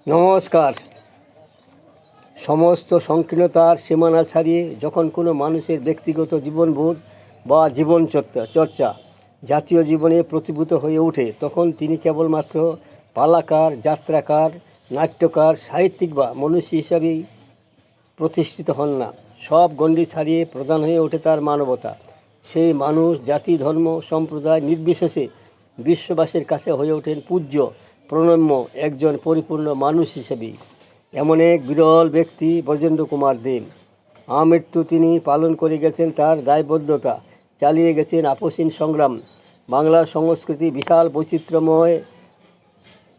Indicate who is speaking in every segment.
Speaker 1: নমস্কার। সমস্ত সংকীর্ণতার সীমানা ছাড়িয়ে যখন কোনো মানুষের ব্যক্তিগত জীবনবোধ বা জীবন চর্চা জাতীয় জীবনে প্রতিভূত হয়ে ওঠে, তখন তিনি কেবলমাত্র পালাকার, যাত্রাকার, নাট্যকার, সাহিত্যিক বা মনীষী হিসাবেই প্রতিষ্ঠিত হন না। সব গণ্ডি ছাড়িয়ে প্রধান হয়ে ওঠে তার মানবতা। সেই মানুষ জাতি, ধর্ম, সম্প্রদায় নির্বিশেষে বিশ্ববাসীর কাছে হয়ে ওঠেন পূজ্য, প্রণম্য একজন পরিপূর্ণ মানুষ হিসেবেই। এমন এক বিরল ব্যক্তি ব্রজেন্দ্র কুমার দেব। আমৃত্যু তিনি পালন করে গেছেন তার দায়বদ্ধতা, চালিয়ে গেছেন আপসীন সংগ্রাম। বাংলার সংস্কৃতি বিশাল বৈচিত্র্যময়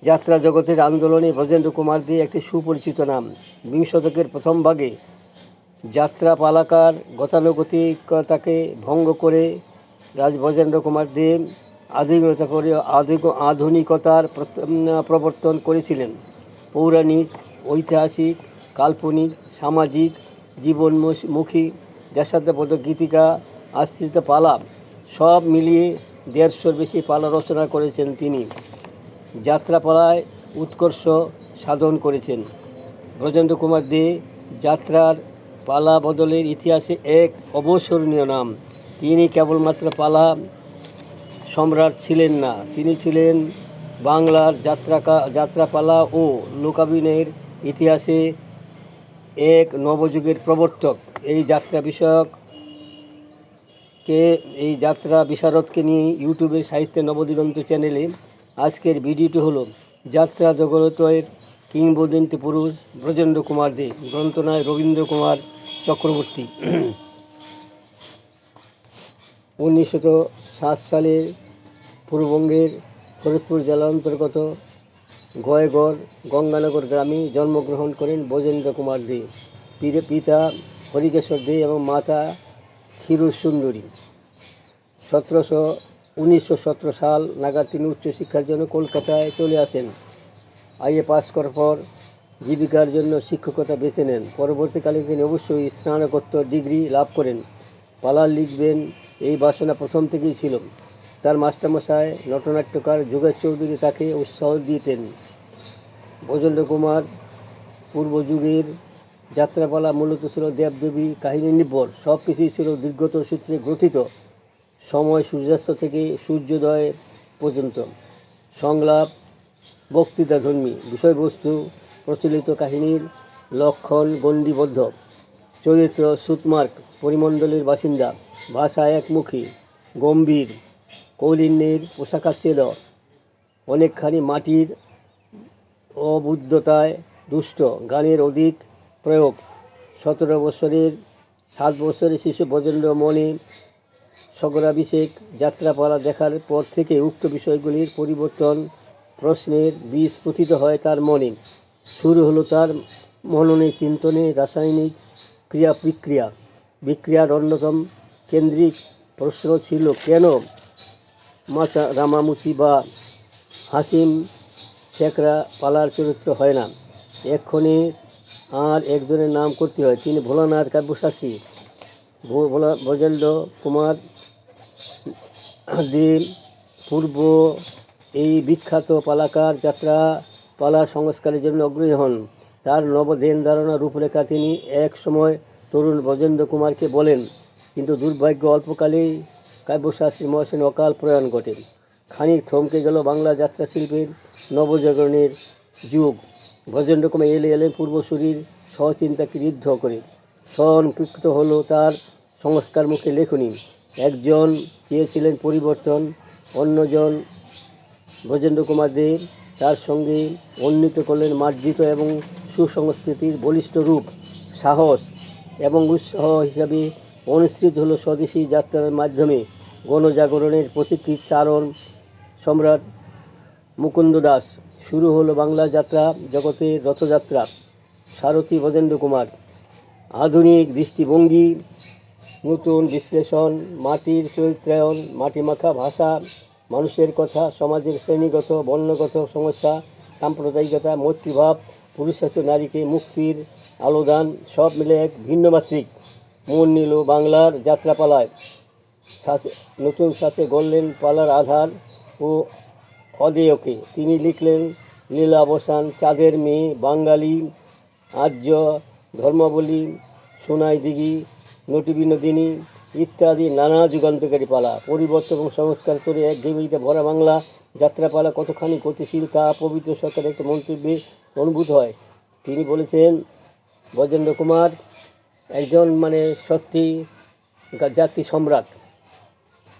Speaker 1: যাত্রা জগতের আন্দোলনে ব্রজেন্দ্র কুমার দে একটি সুপরিচিত নাম। বিংশ শতকের প্রথম ভাগে যাত্রা পালাকার গতানুগতিকতাকে ভঙ্গ করে ব্রজেন্দ্র কুমার দেব আধুনিকতার প্রবর্তন করেছিলেন। পৌরাণিক, ঐতিহাসিক, কাল্পনিক, সামাজিক, জীবনমুখী, দেশাত্মবোধক গীতিকা, আশ্রিত পালা সব মিলিয়ে ১৫০-র বেশি পালা রচনা করেছেন তিনি। যাত্রাপালায় উৎকর্ষ সাধন করেছেন। ব্রজেন্দ্র কুমার দে যাত্রার পালা বদলের ইতিহাসে এক অবিস্মরণীয় নাম। তিনি কেবলমাত্র পালা সম্রাট ছিলেন না, তিনি ছিলেন বাংলার যাত্রাপালা ও লোকাভিনয়ের ইতিহাসে এক নবযুগের প্রবর্তক। এই যাত্রা বিশারদকে নিয়ে ইউটিউবের সাহিত্যে নবদিগন্ত চ্যানেলে আজকের ভিডিওটি হলো যাত্রা জগতের কিংবদন্তি পুরুষ ব্রজেন্দ্র কুমার দে। গ্রন্থনায় রবীন্দ্র কুমার চক্রবর্তী। 1907 সালে পূর্ববঙ্গের ফরিদপুর জেলার অন্তর্গত গয়গড় গঙ্গানগর গ্রামে জন্মগ্রহণ করেন ব্রজেন্দ্র কুমার দে। পিতা হরিকেশ্বর দে এবং মাতা ক্ষীরুর সুন্দরী। 1917 সাল নাগাদ তিনি উচ্চশিক্ষার জন্য কলকাতায় চলে আসেন। আইএ পাস করার পর জীবিকার জন্য শিক্ষকতা বেছে নেন। পরবর্তীকালে তিনি অবশ্যই স্নাতকোত্তর ডিগ্রি লাভ করেন। পালা লিখবেন এই বাসনা প্রথম থেকেই ছিল। তার মাস্টারমশাই নটনাট্যকার যোগেশ চৌধুরী তাকে উৎসাহ দিতেন। ব্রজেন্দ্র কুমার পূর্বযুগের যাত্রাপালা মূলত ছিল দেবদেবী কাহিনী নির্ভর। সব কিছুই ছিল দীর্ঘত সূত্রে গ্রথিত, সময় সূর্যাস্ত থেকে সূর্যোদয় পর্যন্ত। সংলাপ বক্তৃতাধর্মী, বিষয়বস্তু প্রচলিত কাহিনীর লক্ষণ গণ্ডিবদ্ধ, চরিত্র সুতমার্গ পরিমণ্ডলের বাসিন্দা, ভাষা একমুখী, গম্ভীর, কৌলিন্যের পোশাকাচ্ছেদ অনেকখানি মাটির অবুদ্ধতায় দুষ্ট, গানের অধিক প্রয়োগ। 7 বছরের শিশু ব্রজেন্দ্র মনে সগরাভিষেক যাত্রাপালা দেখার পর থেকে উক্ত বিষয়গুলির পরিবর্তন প্রশ্নের বীজ পতিত হয় তার মনে। শুরু হলো তার মননে চিন্তনে রাসায়নিক ক্রিয়া বিক্রিয়ার অন্যতম কেন্দ্রিক প্রশ্ন ছিল, কেন মাচা রামামুচি বা হাসিম শেখরা পালার চরিত্র হয় না? এক্ষণে আর একজনের নাম করতে হয়, তিনি ভোলানাথ কাব্যশাস্ত্রী। ব্রজেন্দ্র কুমার দে পূর্ব এই বিখ্যাত পালাকার যাত্রা পালা সংস্কারের জন্য অগ্রণী হন। তার নবদেন ধারণা রূপরেখা তিনি এক সময় তরুণ ব্রজেন্দ্র কুমারকে বলেন, কিন্তু দুর্ভাগ্য অল্পকালেই কাব্যশাস্ত্রী মহাশয়ের অকাল প্রয়াণ ঘটে। খানিক থমকে গেল বাংলা যাত্রা শিল্পের নবজাগরণের যুগ। ব্রজেন্দ্র কুমার এলেন পূর্বসূরির সহচিন্তাকে ঋদ্ধ করে। স্বয়ংকৃত হলো তার সংস্কারমুখী লেখনী। একজন চেয়েছিলেন পরিবর্তন, অন্যজন ব্রজেন্দ্র কুমার দে তার সঙ্গে উন্নীত করলেন মার্জিত এবং সুসংস্কৃতির বলিষ্ঠ রূপ। সাহস এবং উৎসাহ হিসাবে অনুসৃত হলো স্বদেশী যাত্রার মাধ্যমে গণজাগরণের পথিকৃৎ চারণ সম্রাট মুকুন্দ দাস। শুরু হলো বাংলা যাত্রা জগতের রথযাত্রা। সারথী ব্রজেন্দ্র কুমার। আধুনিক দৃষ্টিভঙ্গি, নতুন বিশ্লেষণ, মাটির চরিত্রায়ন, মাটিমাখা ভাষা, মানুষের কথা, সমাজের শ্রেণীগত বর্ণগত সমস্যা, সাম্প্রদায়িকতা, মৈত্রীভাব, পুরুষার্থ নারীকে মুক্তির আলোদান, সব মিলে এক ভিন্নমাত্রিক মন নিল বাংলার যাত্রাপালায়। নতুন সাথে গড়লেন পালার আধার ও অদেয়কে। তিনি লিখলেন লীলাবসান, চাঁদের মেয়ে, বাঙালি, আর্য, ধর্মাবলী, সোনাই দিঘি, নটি বিনোদিনী ইত্যাদি নানা যুগান্তকারী পালা। পরিবর্তন এবং সংস্কার করে এক ঘেবিতে ভরা বাংলা যাত্রাপালা কতখানি গতিশীল তা পবিত্র সরকারের একটা মন্তব্যে অনুভূত হয়। তিনি বলেছেন, ব্রজেন্দ্র কুমার একজন সত্যি জাতি সম্রাট।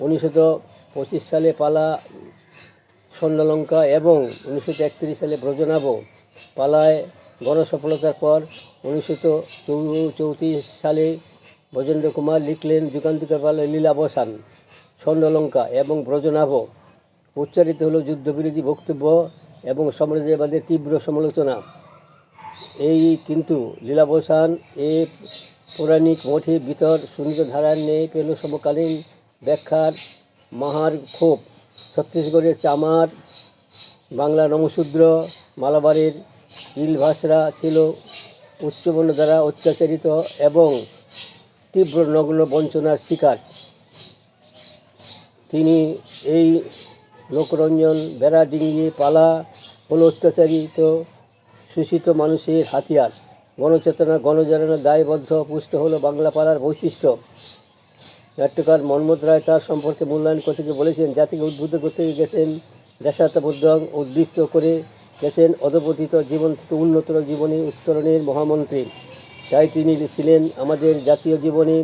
Speaker 1: 1925 সালে পালা স্বর্ণলঙ্কা এবং 1931 সালে ব্রজনাভ পালায় গণসফলতার পর 1934 সালে ব্রজেন্দ্র কুমার লিখলেন যুগান্তকার পালা লীলাবসান, স্বর্ণলঙ্কা এবং ব্রজনাভ। উচ্চারিত হলো যুদ্ধবিরোধী বক্তব্য এবং সাম্রাজ্যবাদের তীব্র সমালোচনা। এই কিন্তু লীলাবসান এ পৌরাণিক মোটিভ ভিতর সুন্দর ধারার নেই পেল সমকালীন ব্যাখ্যার মাহার ক্ষোভ। ছত্তিশগড়ের চামার, বাংলা নমশূদ্র, মালাবারের ইলভাসরা ছিল উচ্চবর্ণ দ্বারা অত্যাচারিত এবং তীব্র নগ্ন বঞ্চনার শিকার। তিনি এই লোকরঞ্জন বেড়া ডিঙিয়ে পালা হলো অত্যাচারিত শোষিত মানুষের হাতিয়ার। গণচেতনা গণজাগরণের দায়বদ্ধ পুষ্ট হলো বাংলা পাড়ার বৈশিষ্ট্য। নাট্যকার মন্মথ রায় তার সম্পর্কে মূল্যায়ন করতে গিয়ে বলেছেন, জাতিকে উদ্বুদ্ধ করতে গেছেন দেশাত্মবোধ উদ্দীপ্ত করে গেছেন অধপতিত জীবন থেকে উন্নতর জীবনে উত্তরণের মহামন্ত্রী। তাই তিনি ছিলেন আমাদের জাতীয় জীবনে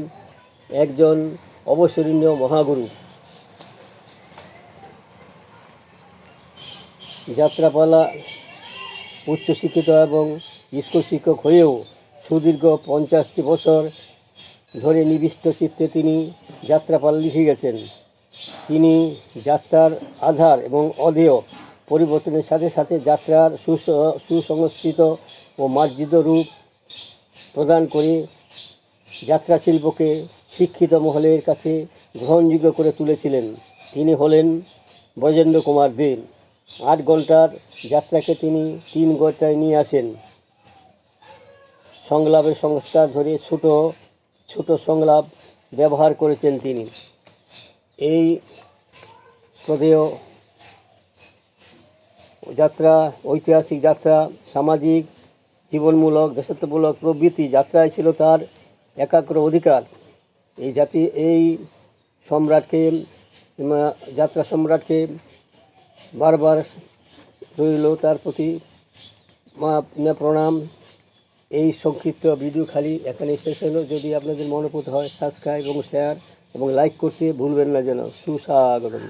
Speaker 1: একজন অবসরণীয় মহাগুরু। যাত্রাপালা উচ্চশিক্ষিত এবং স্কুল শিক্ষক হয়েও সুদীর্ঘ 50টি বছর ধরে নিবিষ্ট চিত্তে তিনি যাত্রাপালা লিখে গেছেন। তিনি যাত্রার আধার এবং অধেয় পরিবর্তনের সাথে সাথে যাত্রার সুসংস্কৃত ও মার্জিত রূপ প্রদান করে যাত্রা শিল্পকে শিক্ষিত মহলের কাছে গ্রহণযোগ্য করে তুলেছিলেন। তিনি হলেন ব্রজেন্দ্র কুমার দেব। 8 ঘন্টার যাত্রাকে তিনি 3 ঘন্টায় নিয়ে আসেন। সংলাপের সংস্কার ধরে ছোট ছোট সংলাপ ব্যবহার করেছেন তিনি। এই প্রদেয় যাত্রা, ঐতিহাসিক যাত্রা, সামাজিক, জীবনমূলক, দেশাত্মমূলক প্রভৃতি যাত্রায় ছিল তার একাগ্র অধিকার। এই সম্রাটকে, যাত্রা সম্রাটকে বারবার রইল তার প্রতি প্রণাম। এই সংক্ষিপ্ত ভিডিও খালি এখানে শেষ হলো। যদি আপনাদের মনোপুত হয় সাবস্ক্রাইব এবং শেয়ার এবং লাইক করতে ভুলবেন না যেন। সুস্বাগতম।